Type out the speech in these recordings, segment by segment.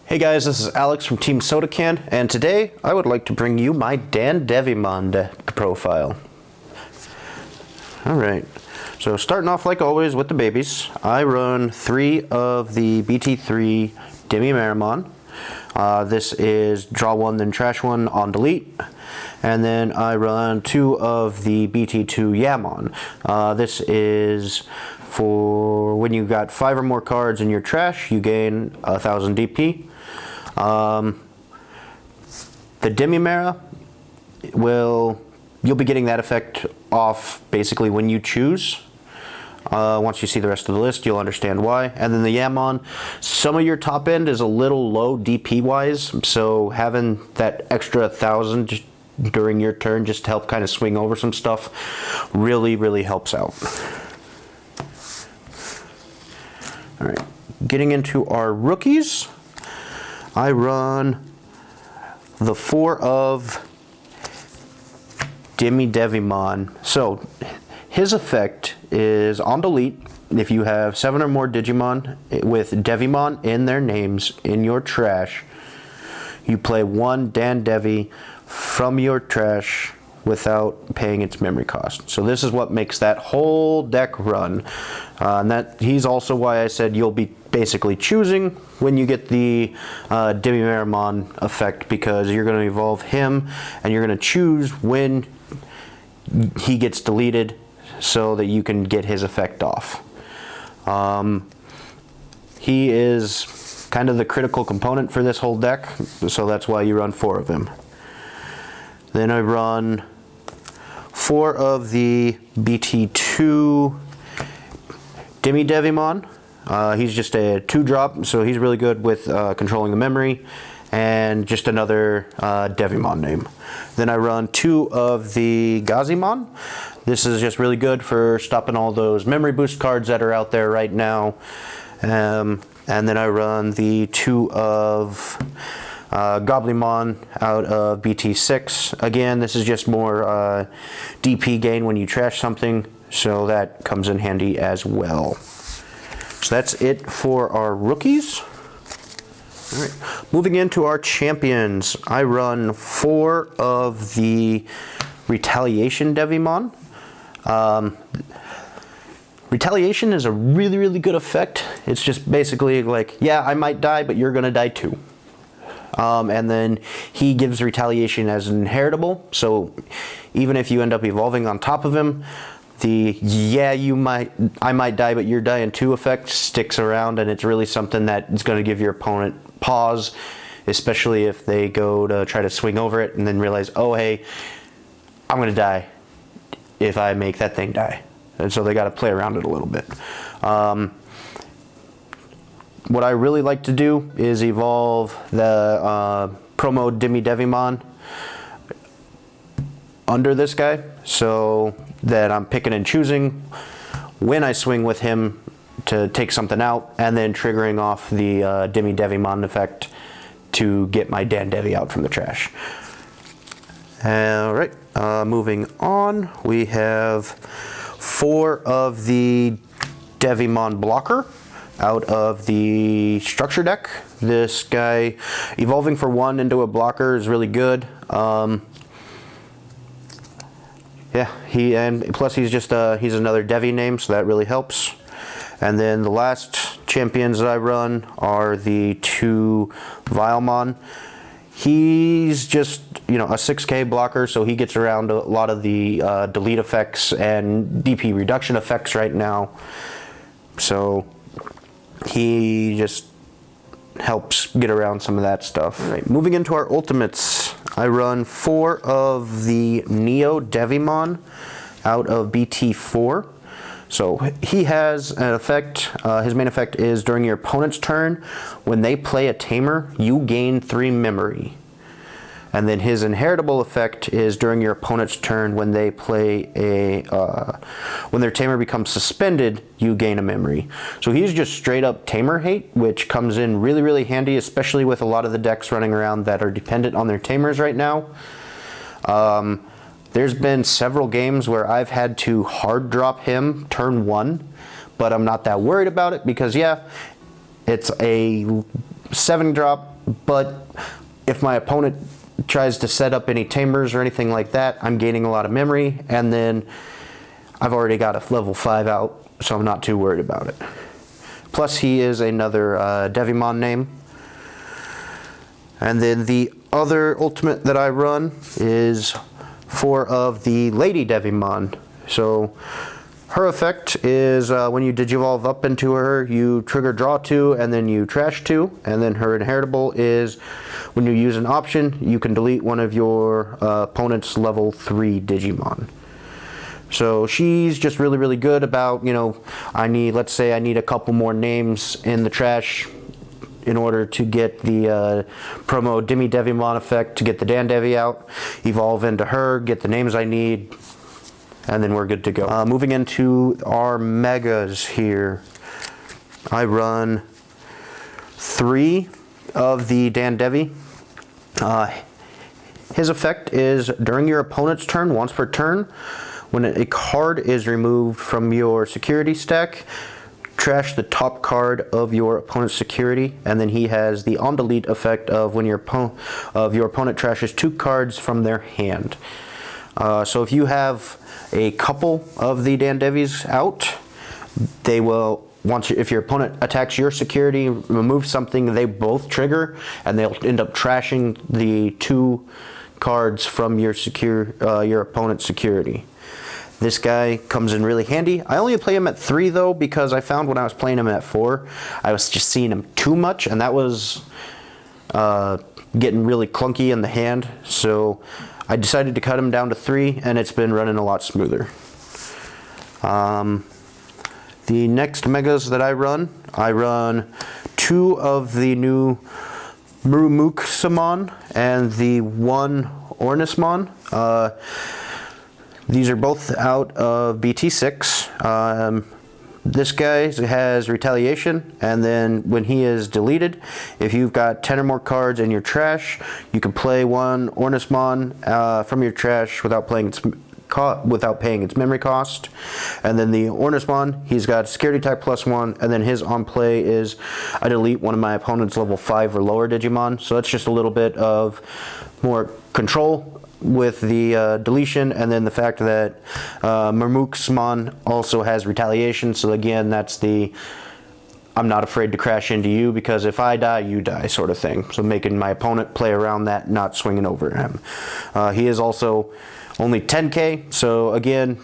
Hey guys, this is Alex from Team SodaKan, and today I would like to bring you my Dandevimon Deck Profile. Alright, so starting off like always with the babies, I run 3 of the BT3 Digimon. This is draw 1 then trash 1 on delete. And then I run 2 of the BT2 Yamon. This is for when you got 5 or more cards in your trash, you gain 1000 DP. The Dimimera you'll be getting that effect off basically when you choose. Once you see the rest of the list, you'll understand why. And then the Yamon, some of your top end is a little low DP wise, so having that extra 1000 during your turn just to help kind of swing over some stuff really helps out. Alright, getting into our rookies, I run the 4 of Dandevimon. So his effect is on delete. If you have 7 or more Digimon with Devimon in their names in your trash, you play 1 Dandevi from your trash without paying its memory cost. So this is what makes that whole deck run. And he's also why I said you'll be basically choosing when you get the Digimon effect, because you're going to evolve him and you're going to choose when he gets deleted so that you can get his effect off. He is kind of the critical component for this whole deck, so that's why you run 4 of him. Then I run 4 of the BT2 Dandevimon. He's just a 2-drop, so he's really good with controlling the memory, and just another Devimon name. Then I run 2 of the Gazimon. This is just really good for stopping all those memory boost cards that are out there right now. And then I run the 2 of Goblimon out of BT6. Again, this is just more DP gain when you trash something, so that comes in handy as well. So that's it for our rookies. All right, moving into our champions, I run 4 of the Retaliation Devimon. Retaliation is a really good effect. It's just basically like, yeah, I might die, but you're gonna die too. And then he gives retaliation as an inheritable, so even if you end up evolving on top of him, the I might die but you're dying too effect sticks around, and it's really something that is going to give your opponent pause, especially if they go to try to swing over it and then realize, oh hey, I'm going to die if I make that thing die. And so they got to play around it a little bit. What I really like to do is evolve the promo Dandevimon under this guy, so that I'm picking and choosing when I swing with him to take something out, and then triggering off the Dandevimon effect to get my Dandevi out from the trash. Alright, moving on, we have 4 of the Devimon Blocker out of the structure deck. This guy evolving for 1 into a blocker is really good. Yeah, plus he's just he's another Devi name, so that really helps. And then the last champions that I run are the 2 Vilemon. He's just, you know, a 6k blocker, so he gets around a lot of the delete effects and DP reduction effects right now. So he just helps get around some of that stuff. All right, moving into our ultimates, I run 4 of the Neo Devimon out of BT4. So he has an effect, his main effect is during your opponent's turn, when they play a Tamer, you gain 3 memory. And then his inheritable effect is during your opponent's turn, when they play when their Tamer becomes suspended, you gain a memory. So he's just straight up Tamer hate, which comes in really handy, especially with a lot of the decks running around that are dependent on their Tamers right now. There's been several games where I've had to hard drop him turn 1, but I'm not that worried about it because, yeah, it's a 7 drop but if my opponent tries to set up any Tamers or anything like that, I'm gaining a lot of memory, and then I've already got a level 5 out, so I'm not too worried about it. Plus he is another Devimon name. And then the other ultimate that I run is 4 of the Lady Devimon. So her effect is when you digivolve up into her, you trigger draw 2 and then you trash 2. And then her inheritable is when you use an option, you can delete one of your opponent's level 3 Digimon. So she's just really, really good about, you know, let's say I need a couple more names in the trash in order to get the promo Devimon effect to get the Dandevi out, evolve into her, get the names I need, and then we're good to go. Moving into our megas here, I run 3 of the Dandevi. His effect is during your opponent's turn, once per turn, when a card is removed from your security stack, trash the top card of your opponent's security, and then he has the on delete effect of when your opponent trashes 2 cards from their hand. So if you have a couple of the Dandevis out, they will, if your opponent attacks your security, remove something, they both trigger, and they'll end up trashing the 2 cards from your opponent's security. This guy comes in really handy. I only play him at 3 though, because I found when I was playing him at 4, I was just seeing him too much, and that was getting really clunky in the hand. So I decided to cut him down to 3, and it's been running a lot smoother. The next megas that I run 2 of the new Murumuksamon and the 1 Ornismon. These are both out of BT6. This guy has retaliation, and then when he is deleted, if you've got 10 or more cards in your trash, you can play 1 Ornismon from your trash without paying its memory cost. And then the Ornismon, he's got security type +1, and then his on play is I delete one of my opponent's level 5 or lower Digimon. So that's just a little bit of more control with the deletion, and then the fact that Murumuksamon also has retaliation. So again, that's the I'm not afraid to crash into you, because if I die, you die sort of thing. So making my opponent play around that, not swinging over him. He is also only 10k, so again,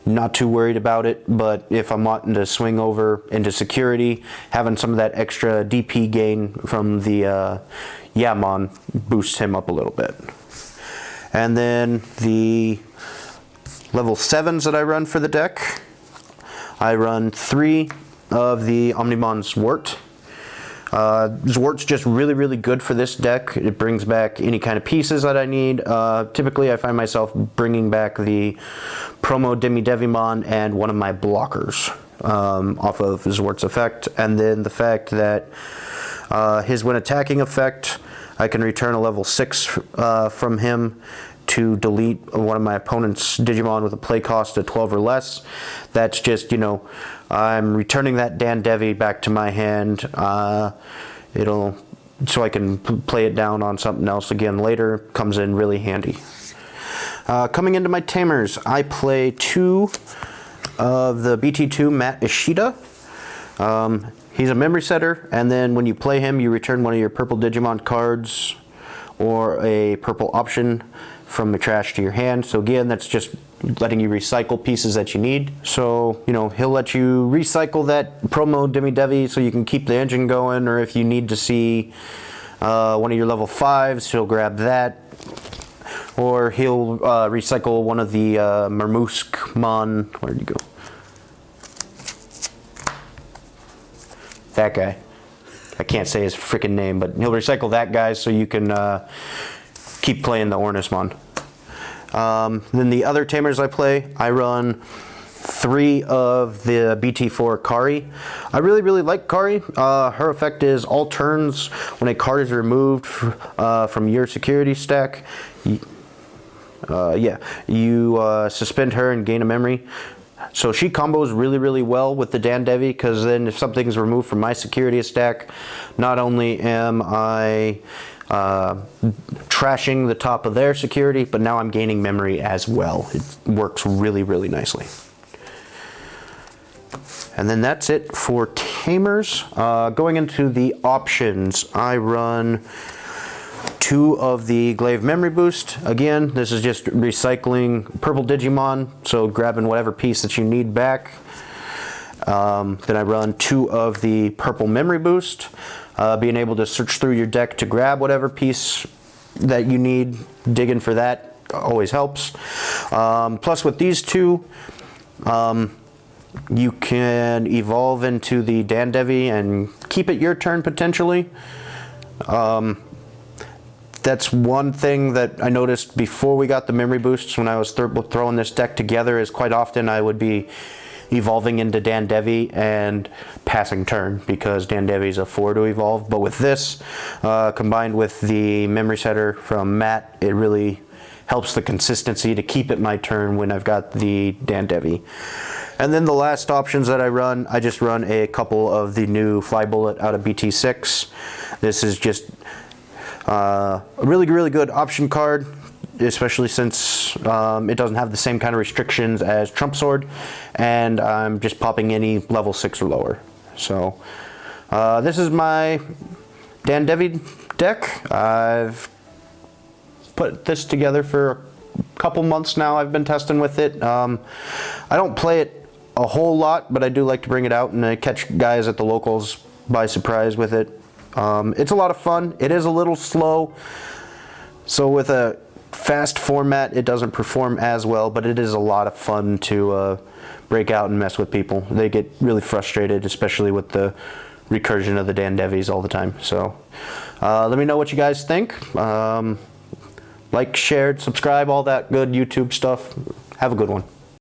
not too worried about it, but if I'm wanting to swing over into security, having some of that extra DP gain from the Yamon boosts him up a little bit. And then the level 7s that I run for the deck, I run 3 of the Omnimon Zwart. Zwart's just really, really good for this deck. It brings back any kind of pieces that I need. Typically, I find myself bringing back the promo Devimon and one of my blockers off of Zwart's effect. And then the fact that his when attacking effect, I can return a level 6 from him to delete one of my opponent's Digimon with a play cost of 12 or less. That's just, you know, I'm returning that Dandevi back to my hand. So I can play it down on something else again later. Comes in really handy. Coming into my Tamers, I play 2 of the BT2 Matt Ishida. He's a memory setter, and then when you play him, you return one of your purple Digimon cards or a purple option from the trash to your hand. So again, that's just letting you recycle pieces that you need. So, you know, he'll let you recycle that promo Devi so you can keep the engine going, or if you need to see one of your level 5s, he'll grab that. Or he'll recycle one of the Murumuksamon, where'd you go? That guy. I can't say his freaking name, but he'll recycle that guy so you can keep playing the Ornismon. Then the other Tamers I play, I run 3 of the BT4 Kari. I really, really like Kari. Her effect is all turns when a card is removed from your security stack. You suspend her and gain a memory. So she combos really well with the Dandevi, because then if something's removed from my security stack, not only am I trashing the top of their security, but now I'm gaining memory as well. It works really nicely. And then that's it for Tamers. Going into the options, I run 2 of the Glaive Memory Boost. Again, this is just recycling purple Digimon, so grabbing whatever piece that you need back. Then I run 2 of the purple Memory Boost, being able to search through your deck to grab whatever piece that you need. Digging for that always helps. Plus with these 2, you can evolve into the Dandevi and keep it your turn potentially. That's one thing that I noticed before we got the memory boosts when I was throwing this deck together, is quite often I would be evolving into Dandevi and passing turn, because Dandevi is a 4 to evolve. But with this, combined with the memory setter from Matt, it really helps the consistency to keep it my turn when I've got the Dandevi. And then the last options that I just run a couple of the new Fly Bullet out of BT6. This is just a really good option card, especially since it doesn't have the same kind of restrictions as Trump Sword, and I'm just popping any level 6 or lower. So this is my Dandevi deck. I've put this together for a couple months now. I've been testing with it. I don't play it a whole lot, but I do like to bring it out and I catch guys at the locals by surprise with it. It's a lot of fun. It is a little slow, so with a fast format it doesn't perform as well, but it is a lot of fun to break out and mess with people. They get really frustrated, especially with the recursion of the Dandevis all the time. So let me know what you guys think. Like, share, subscribe, all that good YouTube stuff. Have a good one.